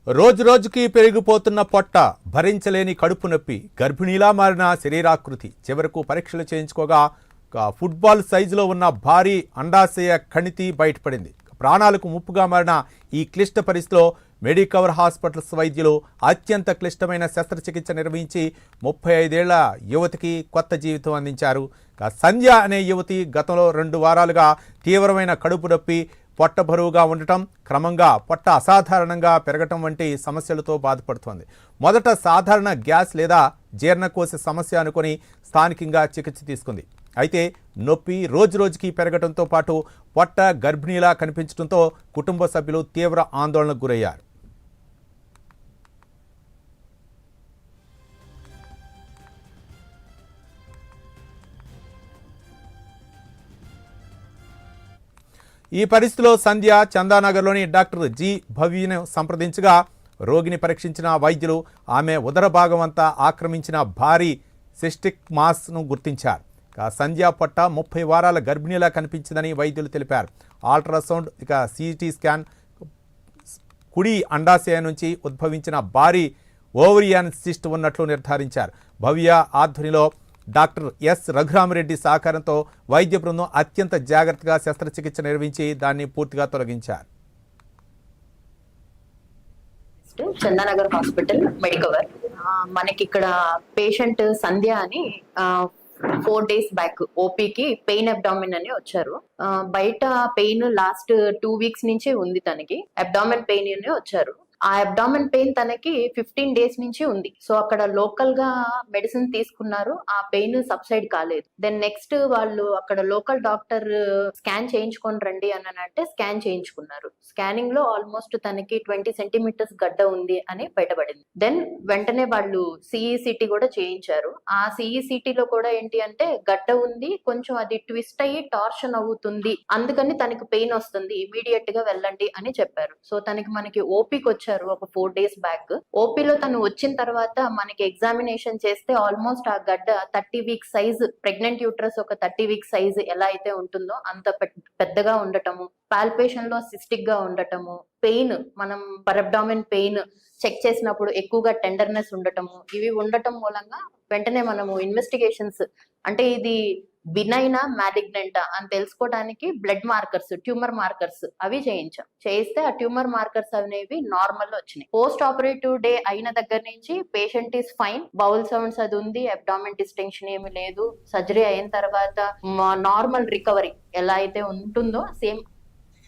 రోజు రోజుకి పెరిగిపోతున్న పొట్ట, భరించలేని కడుపు నొప్పి, గర్భిణీలా మారిన శరీరాకృతి, చివరకు పరీక్షలు చేయించుకోగా ఫుట్బాల్ సైజులో ఉన్న భారీ అండాశయ కణితి బయటపడింది. ప్రాణాలకు ముప్పుగా మారిన ఈ క్లిష్ట పరిస్థితిలో మెడికవర్ హాస్పిటల్స్ వైద్యులు అత్యంత క్లిష్టమైన శస్త్రచికిత్స నిర్వహించి 35 ఏళ్ల యువతికి కొత్త జీవితం అందించారు. సంధ్య అనే యువతి గతంలో 2 వారాలుగా తీవ్రమైన కడుపు నొప్పి, పొట్ట బరువుగా ఉండటం, క్రమంగా పొట్ట అసాధారణంగా పెరగటం వంటి సమస్యలతో బాధపడుతోంది. మొదట సాధారణ గ్యాస్ లేదా జీర్ణకోశ సమస్య అనుకుని స్థానికంగా చికిత్స తీసుకుంది. అయితే నొప్పి రోజురోజుకి పెరగడంతో పాటు పొట్ట గర్భిణీలా కనిపించడంతో కుటుంబ సభ్యులు తీవ్ర ఆందోళనకు గురయ్యారు. ఈ పరిస్థితిలో సంధ్య చందానగర్లోని డాక్టర్ జి భవ్యను సంప్రదించగా రోగిని పరీక్షించిన వైద్యులు ఆమె ఉదర భాగం అంతా ఆక్రమించిన భారీ సిస్టిక్ మాస్ను గుర్తించారు. సంధ్య పొట్ట 30 వారాల గర్భిణీలా కనిపించిందని వైద్యులు తెలిపారు. అల్ట్రాసౌండ్, సిటీ స్కాన్, కుడి అండాశయ నుంచి ఉద్భవించిన భారీ ఓవరియన్ సిస్ట్ ఉన్నట్లు నిర్ధారించారు. భవ్య ఆధ్వర్యంలో డాక్టర్ ఎస్ రఘురామరెడ్డి సహకారంతో వైద్య బృందం అత్యంత జాగ్రత్తగా శస్త్రచికిత్స నిర్వహించి దాన్ని పూర్తిగా తొలగించారు. చందానగర్ హాస్పిటల్ మెడికవర్ మనకి ఇక్కడ పేషెంట్ సంధ్య అని 4 days బ్యాక్ ఓపీకి పెయిన్ అబ్డామిన్ అని వచ్చారు. బయట పెయిన్ లాస్ట్ 2 weeks నుంచే ఉంది. తనకి అబ్డామిన్ పెయిన్ అని వచ్చారు. ఆ అబ్డామిన్ పెయిన్ తనకి 15 days నుంచి ఉంది. సో అక్కడ లోకల్ గా మెడిసిన్ తీసుకున్నారు, ఆ పెయిన్ సబ్సైడ్ కాలేదు. దెన్ నెక్స్ట్ వాళ్ళు అక్కడ లోకల్ డాక్టర్ స్కాన్ చేయించుకొని రండి అని అంటే స్కాన్ చేయించుకున్నారు. స్కానింగ్ లో ఆల్మోస్ట్ తనకి 20 centimeters గడ్డ ఉంది అని బయటపడింది. దెన్ వెంటనే వాళ్ళు సిఈసిటీ కూడా చేయించారు. ఆ సిఈసిటీలో కూడా ఏంటి అంటే గడ్డ ఉంది, కొంచెం అది ట్విస్ట్ అయ్యి టార్షన్ అవుతుంది, అందుకని తనకి పెయిన్ వస్తుంది, ఇమీడియట్ గా వెళ్ళండి అని చెప్పారు. సో మనకి ఓపీకి వచ్చారు ఒక 4 days బ్యాక్. ఓపీలో తను వచ్చిన తర్వాత మనకి ఎగ్జామినేషన్ చేస్తే ఆల్మోస్ట్ ఆ గడ్డ 30 weeks సైజ్, ప్రెగ్నెంట్ యూట్రస్ ఒక 30 weeks సైజ్ ఎలా అయితే ఉంటుందో అంత పెద్దగా ఉండటము, పాల్పేషన్ లో సిస్టిక్ గా ఉండటము, పెయిన్ మనం పరబ్డామిన్ పెయిన్ చెక్ చేసినప్పుడు ఎక్కువగా టెండర్నెస్ ఉండటము, ఇవి ఉండటం మూలంగా వెంటనే మనము ఇన్వెస్టిగేషన్స్ అంటే ఇది బినైనా మ్యాలిగ్నెంటా అని తెలుసుకోవడానికి బ్లడ్ మార్కర్స్, ట్యూమర్ మార్కర్స్ అవి చేయించాం. చేయిస్తే ఆ ట్యూమర్ మార్కర్స్ అనేవి నార్మల్ వచ్చినాయి. పోస్ట్ ఆపరేటివ్ డే అయిన దగ్గర నుంచి patient is fine, bowl sounds అది ఉంది, అబ్డామిన్ డిస్టెన్షన్ ఏమి లేదు. సర్జరీ అయిన తర్వాత నార్మల్ రికవరీ ఎలా అయితే ఉంటుందో సేమ్